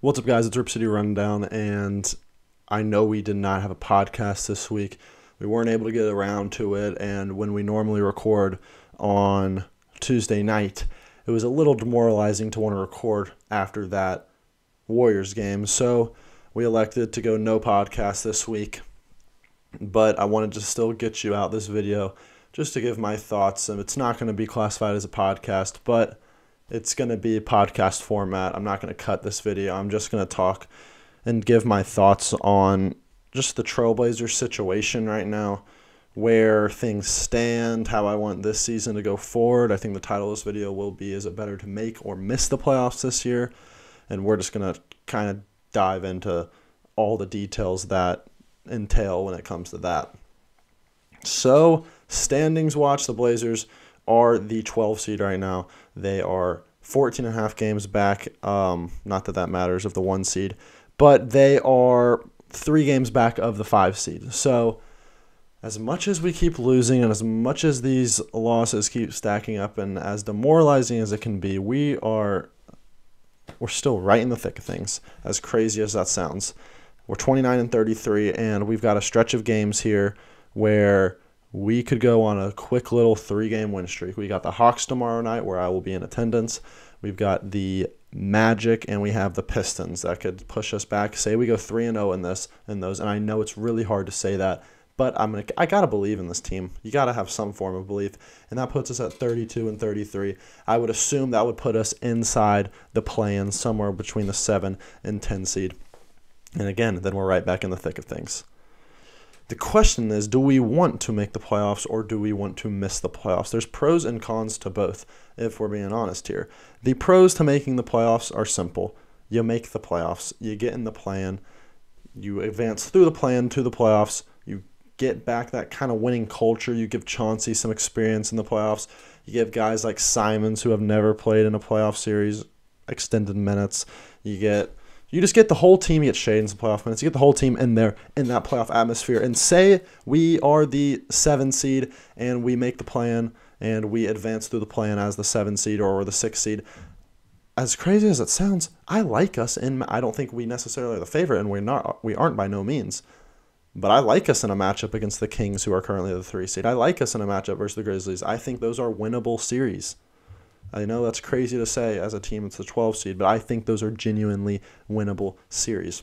What's up, guys? It's Rip City Rundown, and I know we did not have a podcast this week. We weren't able to get around to it, and when we normally record on Tuesday night, it was a little demoralizing to want to record after that Warriors game. So we elected to go no podcast this week, but I wanted to still get you out this video just to give my thoughts. And it's not going to be classified as a podcast, but it's going to be a podcast format. I'm not going to cut this video. I'm just going to talk and give my thoughts on just the Trailblazers situation right now, where things stand, how I want this season to go forward. I think the title of this video will be, is it better to make or miss the playoffs this year? And we're just going to kind of dive into all the details that entail when it comes to that. So, standings watch, the Blazers are the 12 seed right now. They are 14.5 games back. Not that that matters of the 1 seed, but they are 3 games back of the 5 seed. So as much as we keep losing and as much as these losses keep stacking up and as demoralizing as it can be, we're still right in the thick of things, as crazy as that sounds. We're 29-33, and we've got a stretch of games here where we could go on a quick little 3-game win streak. We got the Hawks tomorrow night, where I will be in attendance. We've got the Magic, and we have the Pistons that could push us back. Say we go 3-0 in those, and I know it's really hard to say that, but I gotta believe in this team. You gotta have some form of belief, and that puts us at 32-33. I would assume that would put us inside the play-in, somewhere between the 7 and 10 seed. And again, then we're right back in the thick of things. The question is, do we want to make the playoffs or do we want to miss the playoffs? There's pros and cons to both, if we're being honest here. The pros to making the playoffs are simple. You make the playoffs. You get in the plan. You advance through the plan to the playoffs. You get back that kind of winning culture. You give Chauncey some experience in the playoffs. You give guys like Simons, who have never played in a playoff series, extended minutes. You just get the whole team, you get Shade in some playoff minutes, you get the whole team in there in that playoff atmosphere. And say we are the 7 seed and we make the plan and we advance through the plan as the 7 seed or the 6 seed. As crazy as it sounds, I like us in. I don't think we necessarily are the favorite, and we aren't by no means. But I like us in a matchup against the Kings, who are currently the 3 seed. I like us in a matchup versus the Grizzlies. I think those are winnable series. I know that's crazy to say as a team that's the 12 seed, but I think those are genuinely winnable series.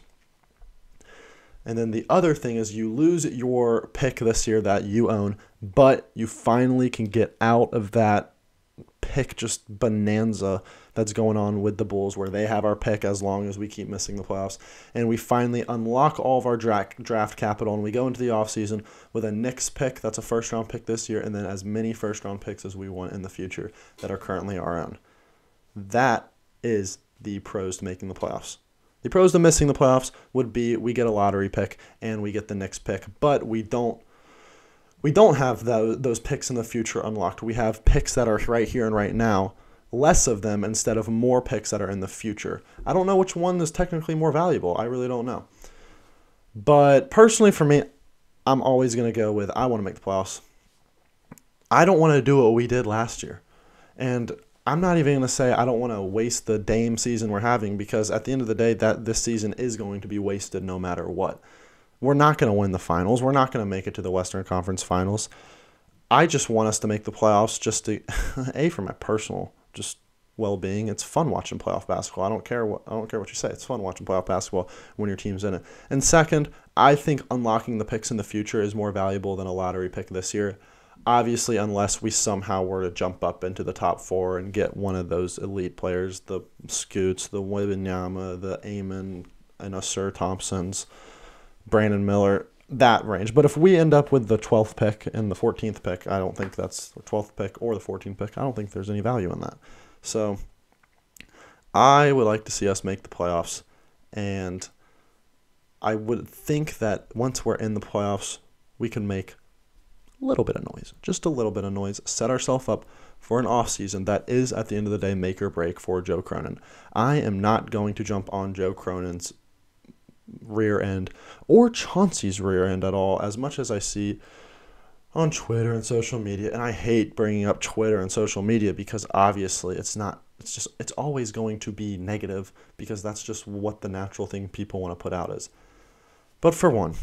And then the other thing is, you lose your pick this year that you own, but you finally can get out of that pick just bonanza that's going on with the Bulls, where they have our pick as long as we keep missing the playoffs. And we finally unlock all of our draft capital, and we go into the offseason with a Knicks pick that's a first-round pick this year, and then as many first-round picks as we want in the future that are currently our own. That is the pros to making the playoffs. The pros to missing the playoffs would be we get a lottery pick and we get the Knicks pick, but we don't have those picks in the future unlocked. We have picks that are right here and right now, less of them instead of more picks that are in the future. I don't know which one is technically more valuable. I really don't know. But personally for me, I'm always going to go with I want to make the playoffs. I don't want to do what we did last year. And I'm not even going to say I don't want to waste the Dame season we're having, because at the end of the day, this season is going to be wasted no matter what. We're not going to win the finals. We're not going to make it to the Western Conference Finals. I just want us to make the playoffs just to, for my personal just well-being. It's fun watching playoff basketball. I don't care what you say. It's fun watching playoff basketball when your team's in it. And second, I think unlocking the picks in the future is more valuable than a lottery pick this year. Obviously, unless we somehow were to jump up into the top 4 and get one of those elite players, the Scoots, the Wembanyama, the Amon, and Ausar Thompsons, Brandon Miller, that range. But if we end up with the 12th pick and the 14th pick, I don't think that's the 12th pick or the 14th pick. I don't think there's any value in that. So I would like to see us make the playoffs, and I would think that once we're in the playoffs, we can make a little bit of noise, just a little bit of noise, set ourselves up for an offseason that is, at the end of the day, make or break for Joe Cronin. I am not going to jump on Joe Cronin's rear end or Chauncey's rear end at all, as much as I see on Twitter and social media. And I hate bringing up Twitter and social media because obviously it's not it's always going to be negative because that's just what the natural thing people want to put out is. But for one,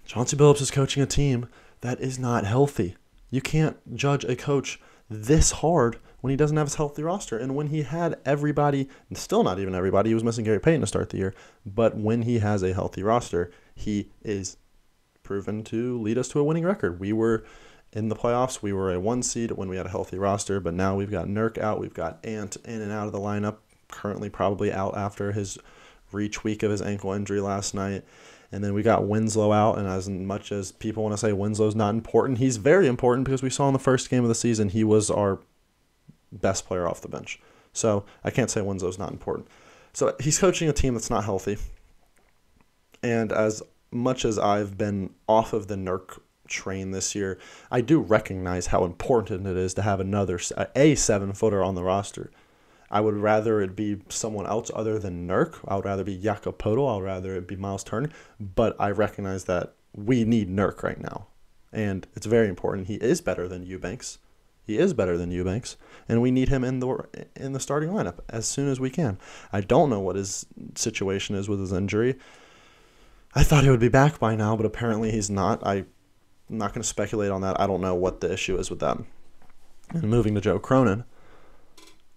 Chauncey Billups is coaching a team that is not healthy. You can't judge a coach this hard when he doesn't have his healthy roster. And when he had everybody, and still not even everybody, he was missing Gary Payton to start the year, but when he has a healthy roster, he is proven to lead us to a winning record. We were in the playoffs. We were a 1 seed when we had a healthy roster, but now we've got Nurk out. We've got Ant in and out of the lineup, currently probably out after his retweak of his ankle injury last night. And then we got Winslow out, and as much as people want to say Winslow's not important, he's very important because we saw in the first game of the season he was our best player off the bench. So I can't say Winslow's not important. So he's coaching a team that's not healthy. And as much as I've been off of the Nurk train this year, I do recognize how important it is to have a 7-footer on the roster. I would rather it be someone else other than Nurk. I would rather be Jakob Poeltl. I would rather it be Miles Turner. But I recognize that we need Nurk right now. And it's very important. He is better than Eubanks. And we need him in the starting lineup as soon as we can. I don't know what his situation is with his injury. I thought he would be back by now, but apparently he's not. I'm not going to speculate on that. I don't know what the issue is with that. And moving to Joe Cronin.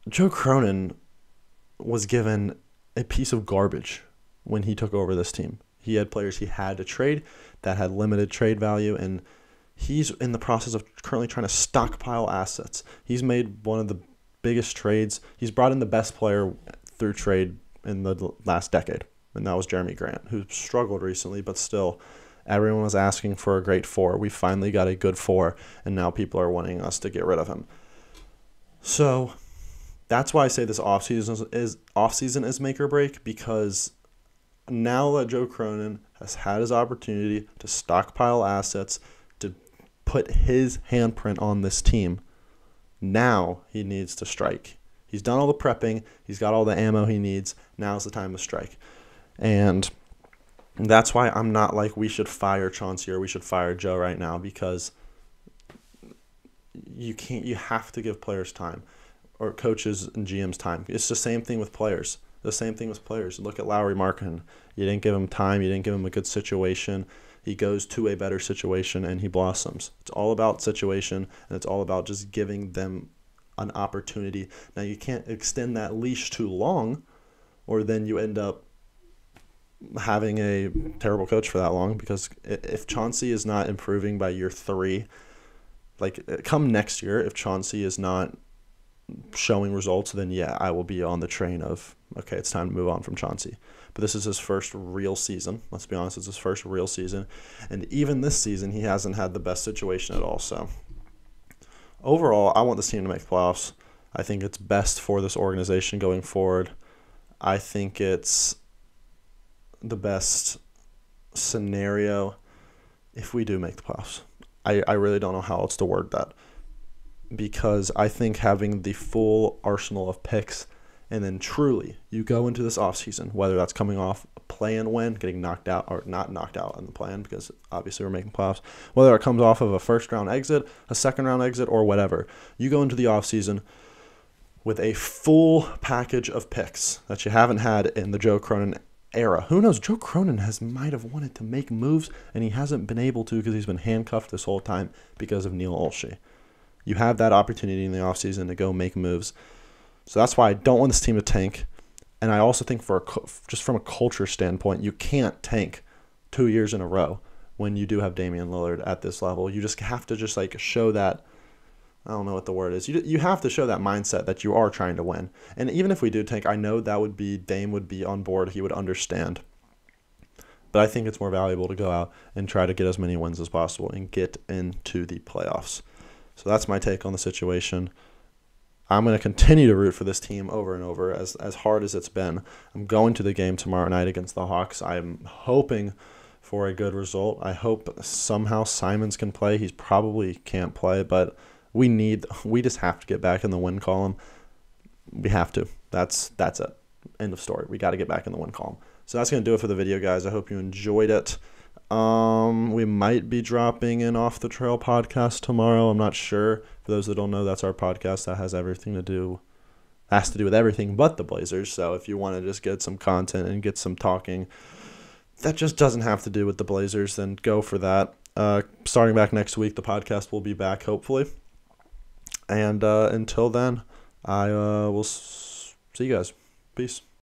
Joe Cronin was given a piece of garbage when he took over this team. He had players he had to trade that had limited trade value, and he's in the process of currently trying to stockpile assets. He's made one of the biggest trades. He's brought in the best player through trade in the last decade, and that was Jeremy Grant, who struggled recently, but still everyone was asking for a great 4. We finally got a good 4, and now people are wanting us to get rid of him. So that's why I say this offseason is make or break, because now that Joe Cronin has had his opportunity to stockpile assets, to put his handprint on this team, now he needs to strike. He's done all the prepping. He's got all the ammo he needs. Now's the time to strike. And that's why I'm not like we should fire Chauncey or we should fire Joe right now, because you have to give players time, or coaches and GMs time. It's the same thing with players. Look at Lauri Markkanen. You didn't give him time. You didn't give him a good situation. He goes to a better situation and he blossoms. It's all about situation, and it's all about just giving them an opportunity. Now, you can't extend that leash too long, or then you end up having a terrible coach for that long, because if Chauncey is not improving by year 3, like come next year, if Chauncey is not showing results, then yeah, I will be on the train of, okay, it's time to move on from Chauncey. But this is his first real season. Let's be honest, it's his first real season. And even this season, he hasn't had the best situation at all. So overall, I want this team to make the playoffs. I think it's best for this organization going forward. I think it's the best scenario if we do make the playoffs. I really don't know how else to word that, because I think having the full arsenal of picks, and then truly you go into this offseason, whether that's coming off a play-in win, getting knocked out, or not knocked out in the play-in because obviously we're making playoffs, whether it comes off of a first-round exit, a second-round exit, or whatever, you go into the offseason with a full package of picks that you haven't had in the Joe Cronin era. Who knows? Joe Cronin might have wanted to make moves, and he hasn't been able to because he's been handcuffed this whole time because of Neil Olshey. You have that opportunity in the offseason to go make moves. So that's why I don't want this team to tank. And I also think just from a culture standpoint, you can't tank 2 years in a row when you do have Damian Lillard at this level. You just have to show that, I don't know what the word is. You have to show that mindset that you are trying to win. And even if we do tank, I know Dame would be on board. He would understand. But I think it's more valuable to go out and try to get as many wins as possible and get into the playoffs. So that's my take on the situation. I'm going to continue to root for this team over and over as hard as it's been. I'm going to the game tomorrow night against the Hawks. I'm hoping for a good result. I hope somehow Simons can play. He probably can't play, but we just have to get back in the win column. We have to. That's it. End of story. We got to get back in the win column. So that's going to do it for the video, guys. I hope you enjoyed it. We might be dropping an Off the Trail podcast tomorrow. I'm not sure. For those that don't know, that's our podcast that has everything to do has to do with everything but the Blazers. So if you want to just get some content and get some talking that just doesn't have to do with the Blazers, then go for that. Starting back next week, the podcast will be back, hopefully. And until then, I will see you guys. Peace.